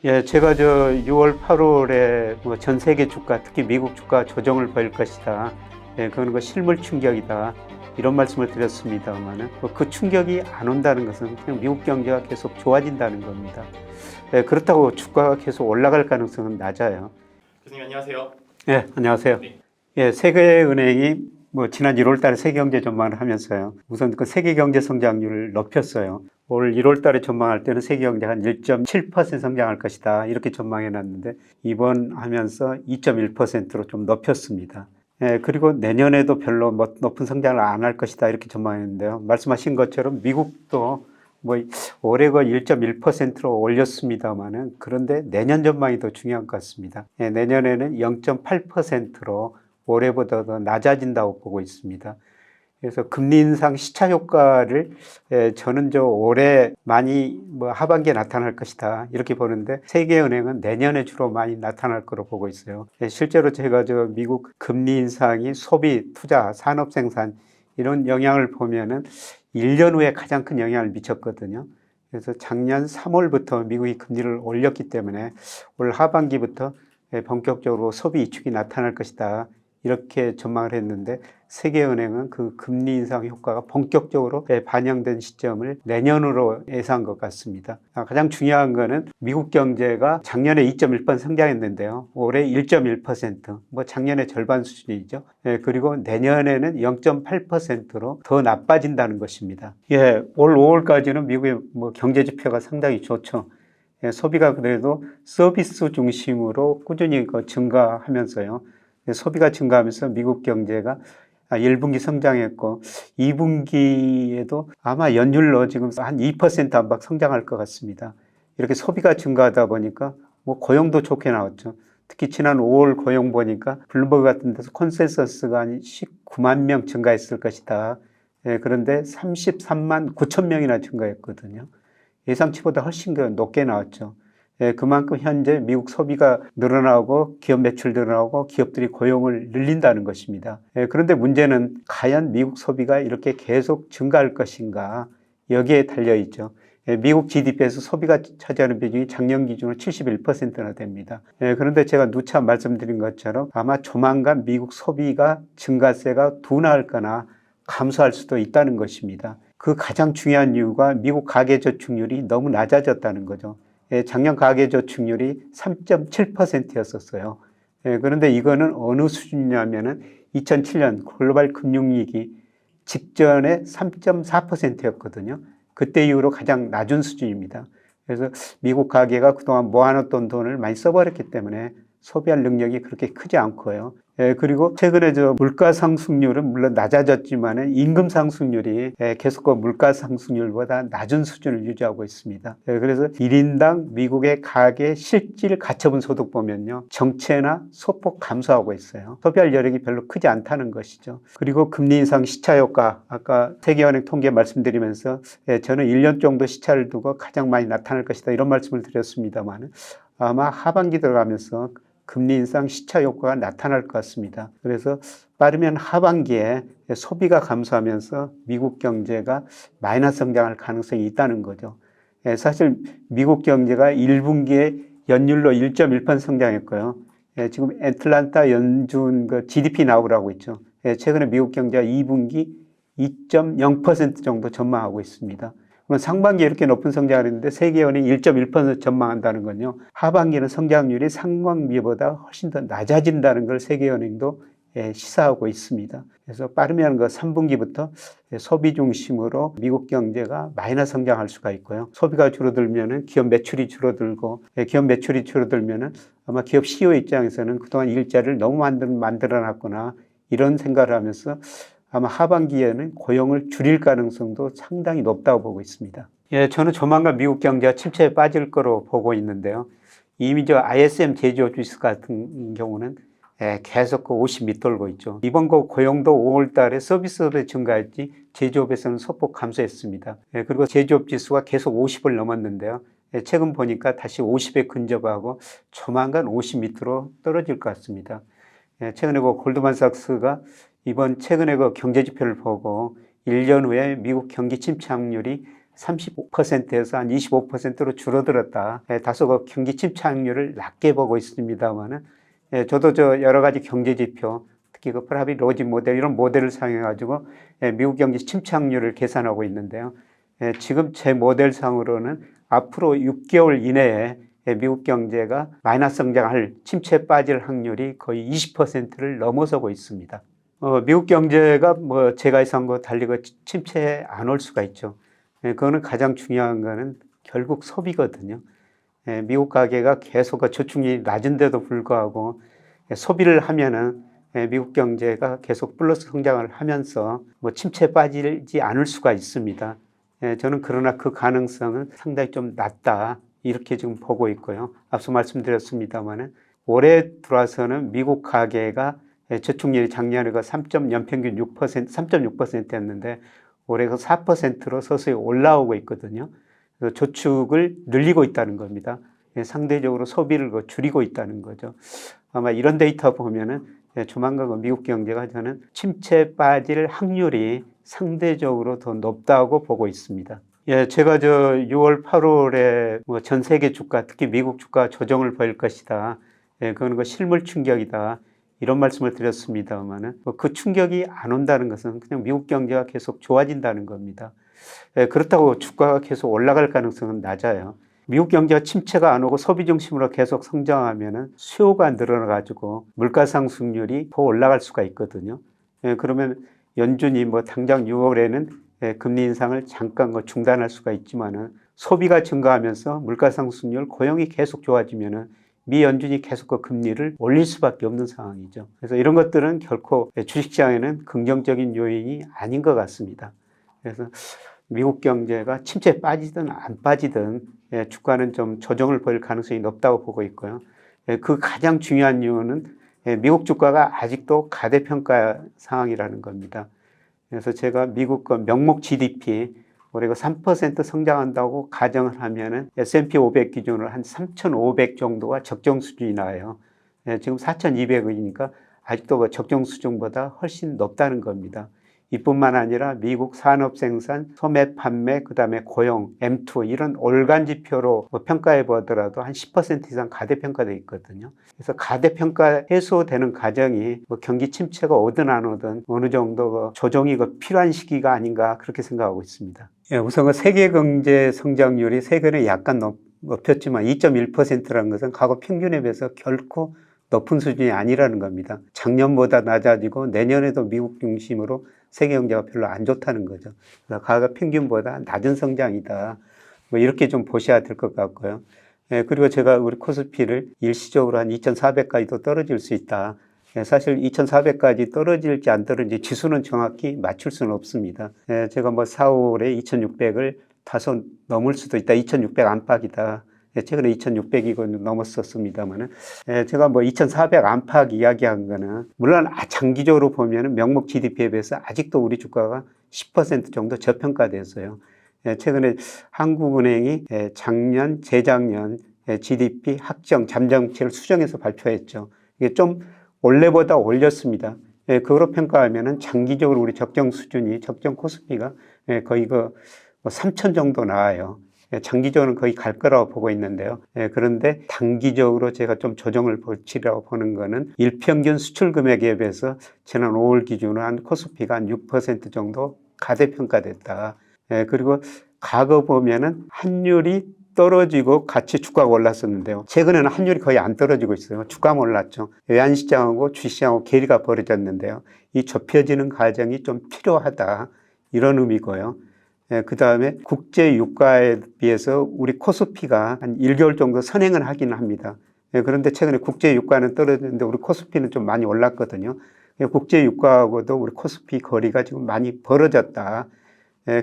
예, 제가 저 6월, 8월에 뭐 전 세계 주가, 특히 미국 주가 조정을 보일 것이다. 예, 그건 그 실물 충격이다. 이런 말씀을 드렸습니다만은 그 충격이 안 온다는 것은 그냥 미국 경제가 계속 좋아진다는 겁니다. 예, 그렇다고 주가가 계속 올라갈 가능성은 낮아요. 교수님 안녕하세요. 예, 안녕하세요. 네. 예, 세계은행이 뭐 지난 1월 달에 세계 경제 전망을 하면서요. 우선 그 세계 경제 성장률을 높였어요. 올 1월 달에 전망할 때는 세계 경제가 한 1.7% 성장할 것이다. 이렇게 전망해 놨는데 이번 하면서 2.1%로 좀 높였습니다. 예, 그리고 내년에도 별로 높은 성장을 안 할 것이다. 이렇게 전망했는데요. 말씀하신 것처럼 미국도 뭐 올해가 1.1%로 올렸습니다만은 그런데 내년 전망이 더 중요한 것 같습니다. 예, 내년에는 0.8%로 올해보다 더 낮아진다고 보고 있습니다. 그래서 금리 인상 시차 효과를 저는 올해 많이 뭐 하반기에 나타날 것이다 이렇게 보는데 세계은행은 내년에 주로 많이 나타날 거로 보고 있어요. 실제로 제가 미국 금리 인상이 소비, 투자, 산업 생산 이런 영향을 보면은 1년 후에 가장 큰 영향을 미쳤거든요. 그래서 작년 3월부터 미국이 금리를 올렸기 때문에 올 하반기부터 본격적으로 소비 위축이 나타날 것이다. 이렇게 전망을 했는데 세계은행은 그 금리 인상 효과가 본격적으로 반영된 시점을 내년으로 예상한 것 같습니다. 가장 중요한 거는 미국 경제가 작년에 2.1% 성장했는데요. 올해 1.1%, 뭐 작년의 절반 수준이죠. 그리고 내년에는 0.8%로 더 나빠진다는 것입니다. 예, 올 5월까지는 미국의 뭐 경제 지표가 상당히 좋죠. 예, 소비가 그래도 서비스 중심으로 꾸준히 증가하면서요. 소비가 증가하면서 미국 경제가 1분기 성장했고 2분기에도 아마 연율로 지금 한 2% 안팎 성장할 것 같습니다. 이렇게 소비가 증가하다 보니까 뭐 고용도 좋게 나왔죠. 특히 지난 5월 고용 보니까 블룸버그 같은 데서 컨센서스가 한 19만 명 증가했을 것이다. 그런데 33만 9천 명이나 증가했거든요. 예상치보다 훨씬 높게 나왔죠. 그만큼 현재 미국 소비가 늘어나고 기업 매출 늘어나고 기업들이 고용을 늘린다는 것입니다. 그런데 문제는 과연 미국 소비가 이렇게 계속 증가할 것인가 여기에 달려있죠. 미국 GDP에서 소비가 차지하는 비중이 작년 기준으로 71%나 됩니다. 그런데 제가 누차 말씀드린 것처럼 아마 조만간 미국 소비가 증가세가 둔화할거나 감소할 수도 있다는 것입니다. 그 가장 중요한 이유가 미국 가계저축률이 너무 낮아졌다는 거죠. 작년 가계저축률이 3.7%였었어요. 그런데 이거는 어느 수준이냐면은 2007년 글로벌 금융위기 직전에 3.4%였거든요. 그때 이후로 가장 낮은 수준입니다. 그래서 미국 가계가 그동안 모아놨던 돈을 많이 써버렸기 때문에 소비할 능력이 그렇게 크지 않고요. 그리고 최근에 물가 상승률은 물론 낮아졌지만 임금 상승률이 계속 그 물가 상승률보다 낮은 수준을 유지하고 있습니다. 그래서 1인당 미국의 가계 실질 가처분 소득 보면요. 정체나 소폭 감소하고 있어요. 소비할 여력이 별로 크지 않다는 것이죠. 그리고 금리 인상 시차 효과, 아까 세계은행 통계 말씀드리면서 저는 1년 정도 시차를 두고 가장 많이 나타날 것이다 이런 말씀을 드렸습니다만 아마 하반기 들어가면서 금리 인상 시차 효과가 나타날 것 같습니다. 그래서 빠르면 하반기에 소비가 감소하면서 미국 경제가 마이너스 성장할 가능성이 있다는 거죠. 사실 미국 경제가 1분기에 연율로 1.1% 성장했고요. 지금 애틀란타 연준 그 GDP 나오라고 있죠. 최근에 미국 경제가 2분기 2.0% 정도 전망하고 있습니다. 상반기에 이렇게 높은 성장을 했는데 세계은행이 1.1% 전망한다는 건요. 하반기는 성장률이 상반기보다 훨씬 더 낮아진다는 걸 세계은행도 시사하고 있습니다. 그래서 빠르면 그 3분기부터 소비 중심으로 미국 경제가 마이너스 성장할 수가 있고요. 소비가 줄어들면은 기업 매출이 줄어들고 기업 매출이 줄어들면은 아마 기업 CEO 입장에서는 그동안 일자리를 너무 만들어 놨거나 이런 생각을 하면서 아마 하반기에는 고용을 줄일 가능성도 상당히 높다고 보고 있습니다. 예, 저는 조만간 미국 경제가 침체에 빠질 거로 보고 있는데요. 이미 ISM 제조업 지수 같은 경우는 계속 50 밑돌고 있죠. 이번 고용도 5월 달에 서비스업에 증가했지 제조업에서는 소폭 감소했습니다. 그리고 제조업 지수가 계속 50을 넘었는데요. 최근 보니까 다시 50에 근접하고 조만간 50 밑으로 떨어질 것 같습니다. 최근에 골드만삭스가 이번 최근에 경제 지표를 보고 1년 후에 미국 경기 침체 확률이 35%에서 한 25%로 줄어들었다. 다소 그 경기 침체율을 낮게 보고 있습니다만은, 저도 여러 가지 경제 지표, 특히 그 프라비 로지 모델 이런 모델을 사용해 가지고 미국 경제 침체율을 계산하고 있는데요. 지금 제 모델상으로는 앞으로 6개월 이내에 미국 경제가 마이너스 성장할 침체에 빠질 확률이 거의 20%를 넘어서고 있습니다. 미국 경제가 뭐 제가 예상한 거 달리 그 침체에 안 올 수가 있죠. 그거는 가장 중요한 거는 결국 소비거든요. 미국 가계가 계속 저축률이 낮은데도 불구하고 소비를 하면은 미국 경제가 계속 플러스 성장을 하면서 뭐 침체에 빠지지 않을 수가 있습니다. 저는 그러나 그 가능성은 상당히 좀 낮다 이렇게 지금 보고 있고요. 앞서 말씀드렸습니다만은 올해 들어와서는 미국 가계가 저축률이 작년에 3. 연평균 6%, 3.6%였는데 올해가 4%로 서서히 올라오고 있거든요. 그래서 저축을 늘리고 있다는 겁니다. 상대적으로 소비를 줄이고 있다는 거죠. 아마 이런 데이터 보면은 조만간 미국 경제가 저는 침체에 빠질 확률이 상대적으로 더 높다고 보고 있습니다. 제가 6월, 8월에 뭐 전 세계 주가, 특히 미국 주가 조정을 보일 것이다. 그건 실물 충격이다. 이런 말씀을 드렸습니다만은 그 충격이 안 온다는 것은 그냥 미국 경제가 계속 좋아진다는 겁니다. 그렇다고 주가가 계속 올라갈 가능성은 낮아요. 미국 경제가 침체가 안 오고 소비 중심으로 계속 성장하면은 수요가 늘어나가지고 물가 상승률이 더 올라갈 수가 있거든요. 그러면 연준이 뭐 당장 6월에는 금리 인상을 잠깐 중단할 수가 있지만은 소비가 증가하면서 물가 상승률, 고용이 계속 좋아지면은 미 연준이 계속 그 금리를 올릴 수밖에 없는 상황이죠. 그래서 이런 것들은 결코 주식시장에는 긍정적인 요인이 아닌 것 같습니다. 그래서 미국 경제가 침체에 빠지든 안 빠지든 주가는 좀 조정을 보일 가능성이 높다고 보고 있고요. 그 가장 중요한 이유는 미국 주가가 아직도 가대평가 상황이라는 겁니다. 그래서 제가 미국 명목 GDP 올해 3% 성장한다고 가정을 하면은 S&P 500 기준으로 한 3,500 정도가 적정 수준이 나와요. 지금 4,200이니까 아직도 적정 수준보다 훨씬 높다는 겁니다. 이뿐만 아니라 미국 산업 생산, 소매 판매, 그다음에 고용, M2 이런 올간 지표로 평가해 보더라도 한 10% 이상 가대평가되어 있거든요. 그래서 가대평가 해소되는 과정이 경기 침체가 오든 안 오든 어느 정도 조정이 필요한 시기가 아닌가 그렇게 생각하고 있습니다. 우선 세계 경제 성장률이 최근에 약간 높였지만 2.1%라는 것은 과거 평균에 비해서 결코 높은 수준이 아니라는 겁니다. 작년보다 낮아지고 내년에도 미국 중심으로 세계 경제가 별로 안 좋다는 거죠. 그래서 과거 평균보다 낮은 성장이다. 뭐 이렇게 좀 보셔야 될 것 같고요. 그리고 제가 우리 코스피를 일시적으로 한 2,400까지도 떨어질 수 있다. 사실 2,400까지 떨어질지 안 떨어질지 지수는 정확히 맞출 수는 없습니다. 제가 4, 5월에 2,600을 다소 넘을 수도 있다. 2,600 안팎이다. 최근에 2,600이고 넘었었습니다만은 제가 2,400 안팎 이야기한 거는 물론 장기적으로 보면은 명목 GDP에 비해서 아직도 우리 주가가 10% 정도 저평가됐어요. 최근에 한국은행이 작년, 재작년 GDP 확정 잠정치를 수정해서 발표했죠. 이게 좀 원래보다 올렸습니다. 그거로 평가하면은 장기적으로 우리 적정 수준이 적정 코스피가 거의 3,000 정도 나와요. 장기적으로는 거의 갈 거라고 보고 있는데요. 그런데 단기적으로 제가 좀 조정을 볼지라고 보는 거는 일평균 수출 금액에 비해서 지난 5월 기준으로 한 코스피가 한 6% 정도 가대평가됐다. 그리고 과거 보면은 환율이 떨어지고 같이 주가가 올랐었는데요. 최근에는 환율이 거의 안 떨어지고 있어요. 주가만 올랐죠. 외환시장하고 주식시장하고 괴리가 벌어졌는데요. 이 좁혀지는 과정이 좀 필요하다. 이런 의미고요. 그 다음에 국제 유가에 비해서 우리 코스피가 한 1개월 정도 선행을 하기는 합니다. 그런데 최근에 국제 유가는 떨어졌는데 우리 코스피는 좀 많이 올랐거든요. 국제 유가하고도 우리 코스피 거리가 지금 많이 벌어졌다.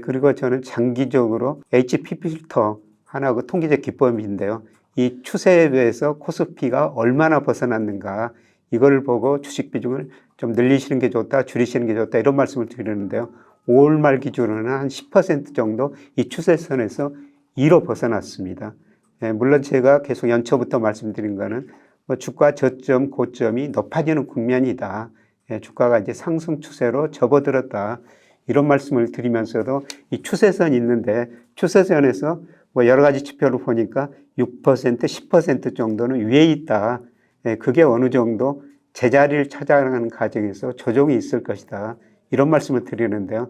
그리고 저는 장기적으로 HP 필터 하나 통계적 기법인데요. 이 추세에 대해서 코스피가 얼마나 벗어났는가 이걸 보고 주식 비중을 좀 늘리시는 게 좋다, 줄이시는 게 좋다 이런 말씀을 드리는데요. 5월 말 기준으로는 한 10% 정도 이 추세선에서 2로 벗어났습니다. 물론 제가 계속 연초부터 말씀드린 거는 주가 저점, 고점이 높아지는 국면이다. 주가가 이제 상승 추세로 접어들었다. 이런 말씀을 드리면서도 이 추세선이 있는데 추세선에서 뭐 여러 가지 지표를 보니까 6%, 10% 정도는 위에 있다. 그게 어느 정도 제자리를 찾아가는 과정에서 조정이 있을 것이다. 이런 말씀을 드리는데요.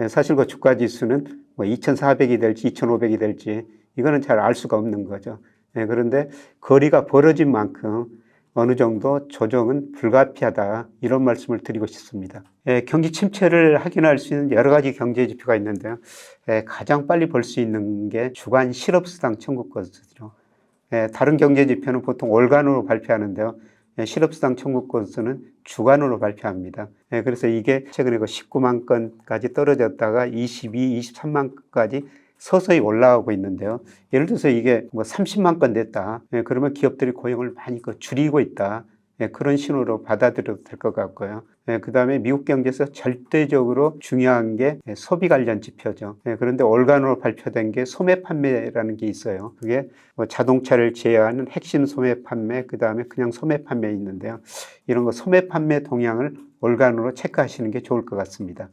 사실 그 주가 지수는 뭐 2,400이 될지 2,500이 될지 이거는 잘 알 수가 없는 거죠. 그런데 거리가 벌어진 만큼 어느 정도 조정은 불가피하다. 이런 말씀을 드리고 싶습니다. 경기 침체를 확인할 수 있는 여러 가지 경제 지표가 있는데요. 가장 빨리 볼 수 있는 게 주간 실업수당 청구 건수죠. 다른 경제 지표는 보통 월간으로 발표하는데요. 실업수당 청구 건수는 주간으로 발표합니다. 그래서 이게 최근에 19만 건까지 떨어졌다가 22, 23만 건까지 서서히 올라가고 있는데요. 예를 들어서 이게 뭐 30만 건 됐다. 그러면 기업들이 고용을 많이 줄이고 있다. 그런 신호로 받아들여도 될 것 같고요. 그 다음에 미국 경제에서 절대적으로 중요한 게 소비 관련 지표죠. 그런데 월간으로 발표된 게 소매 판매라는 게 있어요. 그게 뭐 자동차를 제외하는 핵심 소매 판매, 그 다음에 그냥 소매 판매 있는데요. 이런 거 소매 판매 동향을 월간으로 체크하시는 게 좋을 것 같습니다.